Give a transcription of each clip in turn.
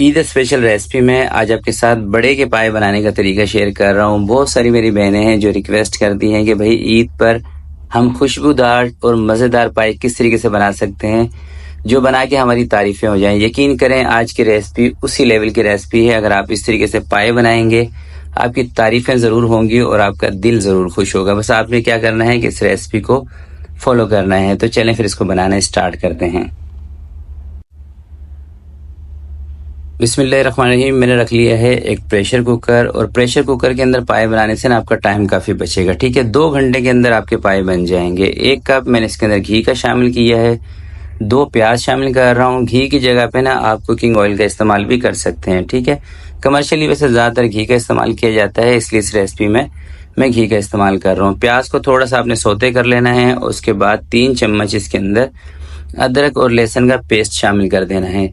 Eid special recipe में आज आपके साथ बड़े के पाए बनाने का तरीका शेयर कर रहा हूँ। बहुत सारी मेरी बहनें हैं जो रिक्वेस्ट करती हैं कि भाई ईद पर हम खुशबूदार और मज़ेदार पाए किस तरीके से बना सकते हैं जो बना के हमारी तारीफ़ें हो जाएं। यकीन करें आज की रेसिपी उसी लेवल की रेसिपी है। अगर आप इस तरीके से पाए बनाएंगे आपकी तारीफ़ें ज़रूर होंगी और आपका दिल ज़रूर खुश होगा। बस आपने क्या करना है कि इस रेसिपी को फॉलो करना है। तो चलें फिर इसको बनाना स्टार्ट करते हैं। बिस्मिल्लाहिर्रहमानिर्रहीम। मैंने रख लिया है एक प्रेशर कुकर और प्रेशर कुकर के अंदर पाए बनाने से ना आपका टाइम काफ़ी बचेगा। ठीक है, 2 घंटे के अंदर आपके पाए बन जाएंगे। 1 कप मैंने इसके अंदर घी का शामिल किया है, 2 प्याज शामिल कर रहा हूँ। घी की जगह पे ना आप कुकिंग ऑयल का इस्तेमाल भी कर सकते हैं। ठीक है, कमर्शियली वैसे ज़्यादातर घी का इस्तेमाल किया जाता है, इसलिए इस रेसिपी में मैं घी का इस्तेमाल कर रहा हूँ। प्याज को थोड़ा सा आपने सौते कर लेना है। उसके बाद 3 चम्मच इसके अंदर अदरक और लहसुन का पेस्ट शामिल कर देना है।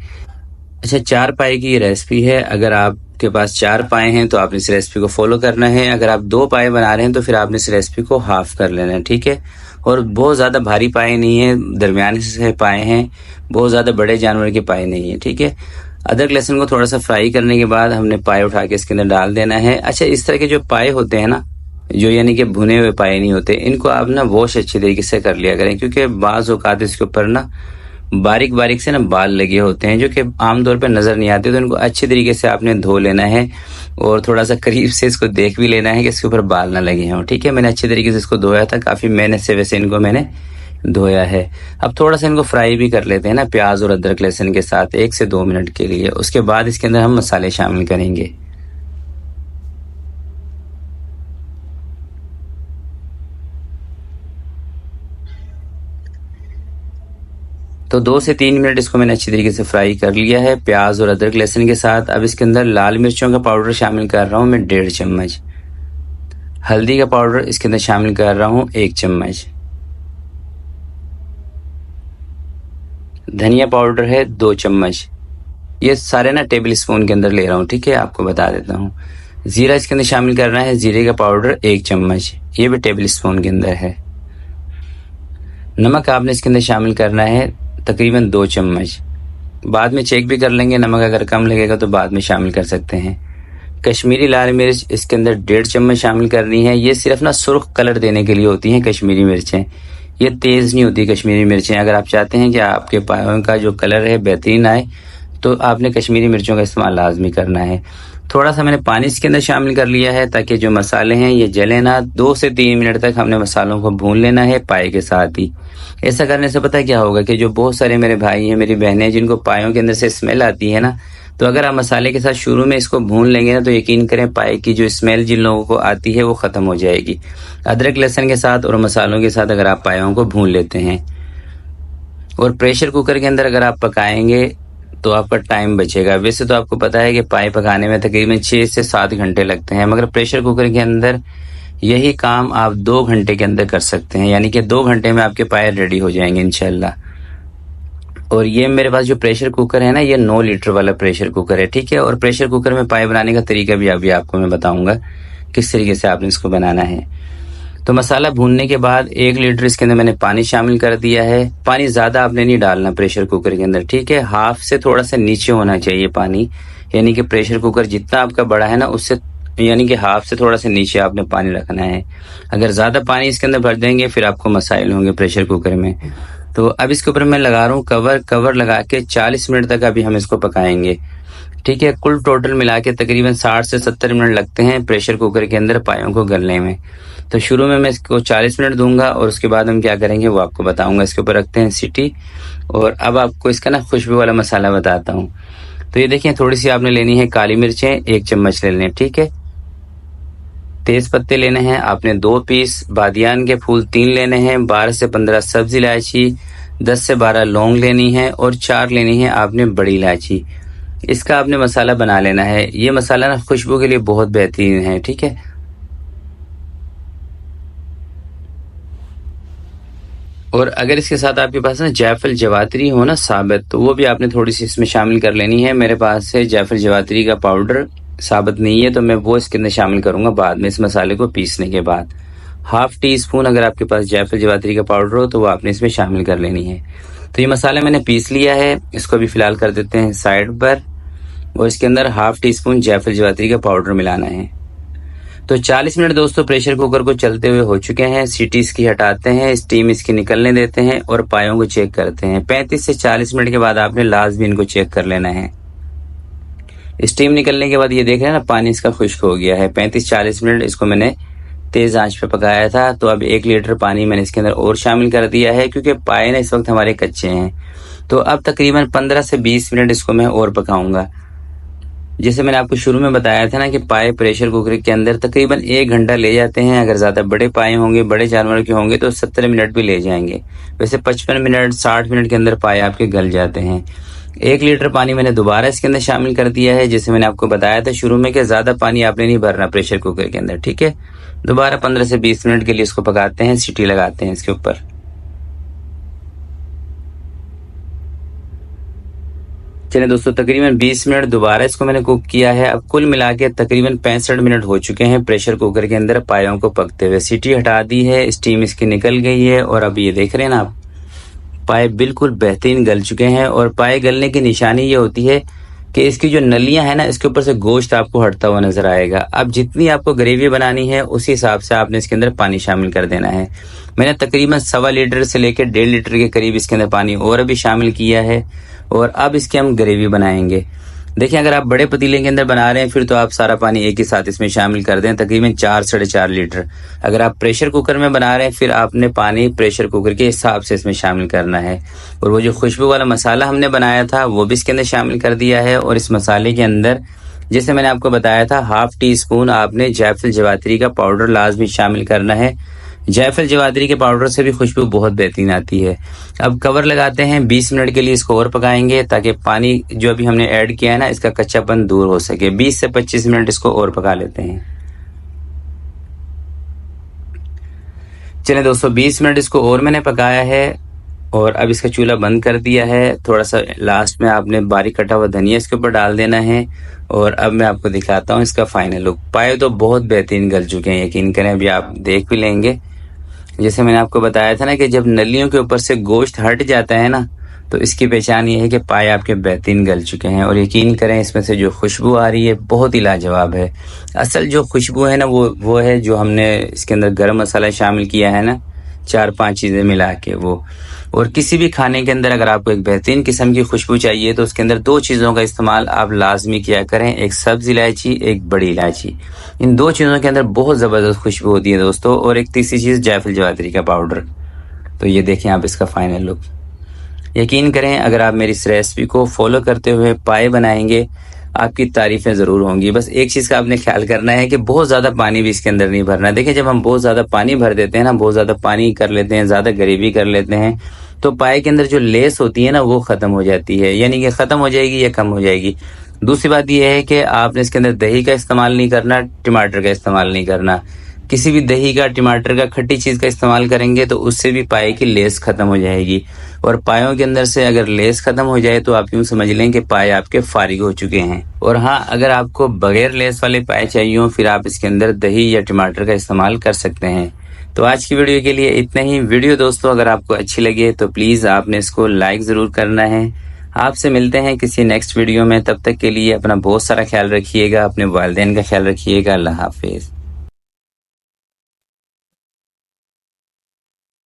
अच्छा, 4 पाए की ये रेसिपी है। अगर आपके पास 4 पाए हैं तो आपने इस रेसिपी को फॉलो करना है। अगर आप 2 पाए बना रहे हैं तो फिर आपने इस रेसिपी को हाफ कर लेना है। ठीक है, और बहुत ज़्यादा भारी पाए नहीं है, दरमियाने से पाए हैं, बहुत ज़्यादा बड़े जानवर के पाए नहीं है। ठीक है, अदरक लहसुन को थोड़ा सा फ्राई करने के बाद हमने पाए उठा के इसके अंदर डाल देना है। अच्छा, इस तरह के जो पाए होते हैं ना, जो यानी कि भुने हुए पाए नहीं होते, इनको आप ना वॉश अच्छी तरीके से कर लिया करें, क्योंकि बाज़ औक़ात इसके ऊपर ना बारीक बारीक से ना बाल लगे होते हैं जो कि आमतौर पर नज़र नहीं आते। तो इनको अच्छे तरीके से आपने धो लेना है और थोड़ा सा करीब से इसको देख भी लेना है कि इसके ऊपर बाल ना लगे हों। ठीक है, मैंने अच्छे तरीके से इसको धोया था, काफ़ी मेहनत से वैसे इनको मैंने धोया है। अब थोड़ा सा इनको फ्राई भी कर लेते हैं ना प्याज और अदरक लहसुन के साथ 1 से 2 मिनट के लिए। उसके बाद इसके अंदर हम मसाले शामिल करेंगे। तो 2 से 3 मिनट इसको मैंने अच्छी तरीके से फ्राई कर लिया है प्याज और अदरक लहसुन के साथ। अब इसके अंदर लाल मिर्चों का पाउडर शामिल कर रहा हूँ मैं 1.5 चम्मच। हल्दी का पाउडर इसके अंदर शामिल कर रहा हूँ 1 चम्मच। धनिया पाउडर है 2 चम्मच। ये सारे ना टेबल स्पून के अंदर ले रहा हूँ। ठीक है, आपको बता देता हूँ। ज़ीरा इसके अंदर शामिल करना है, ज़ीरे का पाउडर 1 चम्मच, ये भी टेबल स्पून के अंदर है। नमक आपने इसके अंदर शामिल करना है तकरीबन 2 चम्मच। बाद में चेक भी कर लेंगे, नमक अगर कम लगेगा तो बाद में शामिल कर सकते हैं। कश्मीरी लाल मिर्च इसके अंदर 1.5 चम्मच शामिल करनी है। ये सिर्फ ना सुर्ख कलर देने के लिए होती हैं कश्मीरी मिर्चें, ये तेज़ नहीं होती कश्मीरी मिर्चें। अगर आप चाहते हैं कि आपके पायों का जो कलर है बेहतरीन आए तो आपने कश्मीरी मिर्चों का इस्तेमाल लाजमी करना है। थोड़ा सा मैंने पानी इसके अंदर शामिल कर लिया है ताकि जो मसाले हैं ये जले ना। 2 से 3 मिनट तक हमने मसालों को भून लेना है पाए के साथ ही। ऐसा करने से पता क्या होगा कि जो बहुत सारे मेरे भाई हैं, मेरी बहनें हैं, जिनको पायों के अंदर से स्मेल आती है ना, तो अगर आप मसाले के साथ शुरू में इसको भून लेंगे ना तो यकीन करें पाए की जो स्मेल जिन लोगों को आती है वो ख़त्म हो जाएगी। अदरक लहसुन के साथ और मसालों के साथ अगर आप पायों को भून लेते हैं और प्रेशर कुकर के अंदर अगर आप पकाएंगे तो आपका टाइम बचेगा। वैसे तो आपको पता है कि पाए पकाने में तकरीबन 6 से 7 घंटे लगते हैं, मगर प्रेशर कुकर के अंदर यही काम आप 2 घंटे के अंदर कर सकते हैं, यानी कि 2 घंटे में आपके पाए रेडी हो जाएंगे इंशाल्लाह। और ये मेरे पास जो प्रेशर कुकर है ना, ये 9 लीटर वाला प्रेशर कुकर है। ठीक है, और प्रेशर कुकर में पाए बनाने का तरीका भी अभी आपको मैं बताऊंगा किस तरीके से आपने इसको बनाना है। तो मसाला भूनने के बाद 1 लीटर इसके अंदर मैंने पानी शामिल कर दिया है। पानी ज़्यादा आपने नहीं डालना प्रेशर कुकर के अंदर। ठीक है, हाफ से थोड़ा सा नीचे होना चाहिए पानी, यानी कि प्रेशर कुकर जितना आपका बड़ा है ना उससे यानी कि हाफ से थोड़ा सा नीचे आपने पानी रखना है। अगर ज़्यादा पानी इसके अंदर भर देंगे फिर आपको मसाइल होंगे प्रेशर कुकर में। तो अब इसके ऊपर मैं लगा रहा हूँ कवर लगा के 40 मिनट तक अभी हम इसको पकाएंगे। ठीक है, कुल टोटल मिला के तकरीबन 60 से 70 मिनट लगते हैं प्रेशर कुकर के अंदर पायों को गलने में। तो शुरू में मैं इसको 40 मिनट दूंगा और उसके बाद हम क्या करेंगे वो आपको बताऊंगा। इसके ऊपर रखते हैं सीटी और अब आपको इसका ना खुशबू वाला मसाला बताता हूँ। तो ये देखिए, थोड़ी सी आपने लेनी है काली मिर्चें, 1 चम्मच ले लें। ठीक है, तेज पत्ते लेने हैं आपने 2 पीस, बादियान के फूल 3 लेने हैं, 12 से 15 सब्ज इलायची, 10 से 12 लौंग लेनी है और 4 लेनी है आपने बड़ी इलायची। इसका आपने मसाला बना लेना है। ये मसाला ना खुशबू के लिए बहुत बेहतरीन है। ठीक है, और अगर इसके साथ आपके पास ना जायफल जवातरी हो ना साबित, तो वो भी आपने थोड़ी सी इसमें शामिल कर लेनी है। मेरे पास है जायफल जवातरी का पाउडर, साबित नहीं है तो मैं वो इसके अंदर शामिल करूंगा बाद में इस मसाले को पीसने के बाद। हाफ टी स्पून अगर आपके पास जायफल जवातरी का पाउडर हो तो वो आपने इसमें शामिल कर लेनी है। तो ये मसाला मैंने पीस लिया है, इसको भी फिलहाल कर देते हैं साइड पर। और इसके अंदर हाफ टी स्पून जायफल जवात्री का पाउडर मिलाना है। तो 40 मिनट दोस्तों प्रेशर कुकर को चलते हुए हो चुके हैं। सीटी इसकी हटाते हैं, स्टीम इसकी निकलने देते हैं और पायों को चेक करते हैं। 35 से 40 मिनट के बाद आपने लास्ट भी इनको चेक कर लेना है। स्टीम निकलने के बाद ये देख रहे हैं ना, पानी इसका खुश्क हो गया है। 35-40 मिनट इसको मैंने तेज आंच पे पकाया था। तो अब 1 लीटर पानी मैंने इसके अंदर और शामिल कर दिया है, क्योंकि पाए ना इस वक्त हमारे कच्चे हैं। तो अब तकरीबन 15 से 20 मिनट इसको मैं और पकाऊंगा। जैसे मैंने आपको शुरू में बताया था ना कि पाए प्रेशर कुकर के अंदर तकरीबन 1 घंटा ले जाते हैं। अगर ज़्यादा बड़े पाए होंगे, बड़े जानवर के होंगे तो 70 मिनट भी ले जाएंगे। वैसे 55 मिनट 60 मिनट के अंदर पाए आपके गल जाते हैं। 1 लीटर पानी मैंने दोबारा इसके अंदर शामिल कर दिया है। जैसे मैंने आपको बताया था शुरू में कि ज़्यादा पानी आपने नहीं भरना प्रेशर कुकर के अंदर, ठीक है। दोबारा 15 से 20 मिनट के लिए इसको पकाते हैं, सीटी लगाते हैं इसके ऊपर। चलिए दोस्तों, तकरीबन 20 मिनट दोबारा इसको मैंने कुक किया है। अब कुल मिला के तकरीबन 65 मिनट हो चुके हैं प्रेशर कुकर के अंदर पायों को पकते हुए। सीटी हटा दी है, स्टीम इसकी निकल गई है और अब ये देख रहे हैं ना आप, पाए बिल्कुल बेहतरीन गल चुके हैं। और पाए गलने की निशानी ये होती है कि इसकी जो नलियां है ना, इसके ऊपर से गोश्त आपको हटता हुआ नजर आएगा। अब जितनी आपको ग्रेवी बनानी है उसी हिसाब से आपने इसके अंदर पानी शामिल कर देना है। मैंने तकरीबन 1.25 लीटर से लेकर 1.5 लीटर के करीब इसके अंदर पानी और अभी शामिल किया है। और अब इसकी हम ग्रेवी बनाएंगे। देखिए, अगर आप बड़े पतीले के अंदर बना रहे हैं फिर तो आप सारा पानी एक ही साथ इसमें शामिल कर दें, तकरीबन 4-4.5 लीटर। अगर आप प्रेशर कुकर में बना रहे हैं फिर आपने पानी प्रेशर कुकर के हिसाब से इसमें शामिल करना है। और वो जो खुशबू वाला मसाला हमने बनाया था वो भी इसके अंदर शामिल कर दिया है। और इस मसाले के अंदर जैसे मैंने आपको बताया था, हाफ टी स्पून आपने जायफल जवात्री का पाउडर लाजमी शामिल करना है। जायफल जवात्री के पाउडर से भी खुशबू बहुत बेहतरीन आती है। अब कवर लगाते हैं, 20 मिनट के लिए इसको और पकाएंगे ताकि पानी जो अभी हमने ऐड किया है ना, इसका कच्चापन दूर हो सके। 20 से 25 मिनट इसको और पका लेते हैं। चलें दोस्तों, 20 मिनट इसको और मैंने पकाया है और अब इसका चूल्हा बंद कर दिया है। थोड़ा सा लास्ट में आपने बारीक कटा हुआ धनिया इसके ऊपर डाल देना है। और अब मैं आपको दिखाता हूँ इसका फाइनल लुक। पाए तो बहुत बेहतरीन गल चुके हैं, यकीन करें, अभी आप देख भी लेंगे। जैसे मैंने आपको बताया था ना कि जब नलियों के ऊपर से गोश्त हट जाता है ना, तो इसकी पहचान ये है कि पाए आपके बेहतरीन गल चुके हैं। और यकीन करें, इसमें से जो खुशबू आ रही है बहुत ही लाजवाब है। असल जो खुशबू है ना वो है जो हमने इसके अंदर गरम मसाला शामिल किया है ना, 4-5 चीज़ें मिला के वो। और किसी भी खाने के अंदर अगर आपको एक बेहतरीन किस्म की खुशबू चाहिए तो उसके अंदर 2 चीज़ों का इस्तेमाल आप लाजमी किया करें, एक सब्ज़ इलायची, एक बड़ी इलायची। इन 2 चीज़ों के अंदर बहुत ज़बरदस्त खुशबू होती है दोस्तों। और एक तीसरी चीज़ जायफल जवात्री का पाउडर। तो ये देखें आप इसका फाइनल लुक। यकीन करें, अगर आप मेरी इस रेसिपी को फॉलो करते हुए पाए बनाएंगे आपकी तारीफें ज़रूर होंगी। बस एक चीज़ का आपने ख्याल करना है कि बहुत ज़्यादा पानी भी इसके अंदर नहीं भरना। देखिए, जब हम बहुत ज़्यादा पानी भर देते हैं ना, बहुत ज़्यादा पानी कर लेते हैं, ज़्यादा ग्रेवी कर लेते हैं, तो पाए के अंदर जो लेस होती है ना वो ख़त्म हो जाती है, यानी कि ख़त्म हो जाएगी या कम हो जाएगी। दूसरी बात यह है कि आपने इसके अंदर दही का इस्तेमाल नहीं करना, टमाटर का इस्तेमाल नहीं करना। किसी भी दही का, टमाटर का, खट्टी चीज़ का इस्तेमाल करेंगे तो उससे भी पाए की लेस ख़त्म हो जाएगी। और पायों के अंदर से अगर लेस ख़त्म हो जाए तो आप यूँ समझ लें कि पाए आपके फारिग हो चुके हैं। और हाँ, अगर आपको बगैर लेस वाले पाए चाहिए हो फिर आप इसके अंदर दही या टमाटर का इस्तेमाल कर सकते हैं। तो आज की वीडियो के लिए इतना ही। वीडियो दोस्तों अगर आपको अच्छी लगे तो प्लीज़ आपने इसको लाइक ज़रूर करना है। आपसे मिलते हैं किसी नेक्स्ट वीडियो में। तब तक के लिए अपना बहुत सारा ख्याल रखिएगा, अपने वालिदैन का ख्याल रखिएगा। अल्लाह हाफिज़।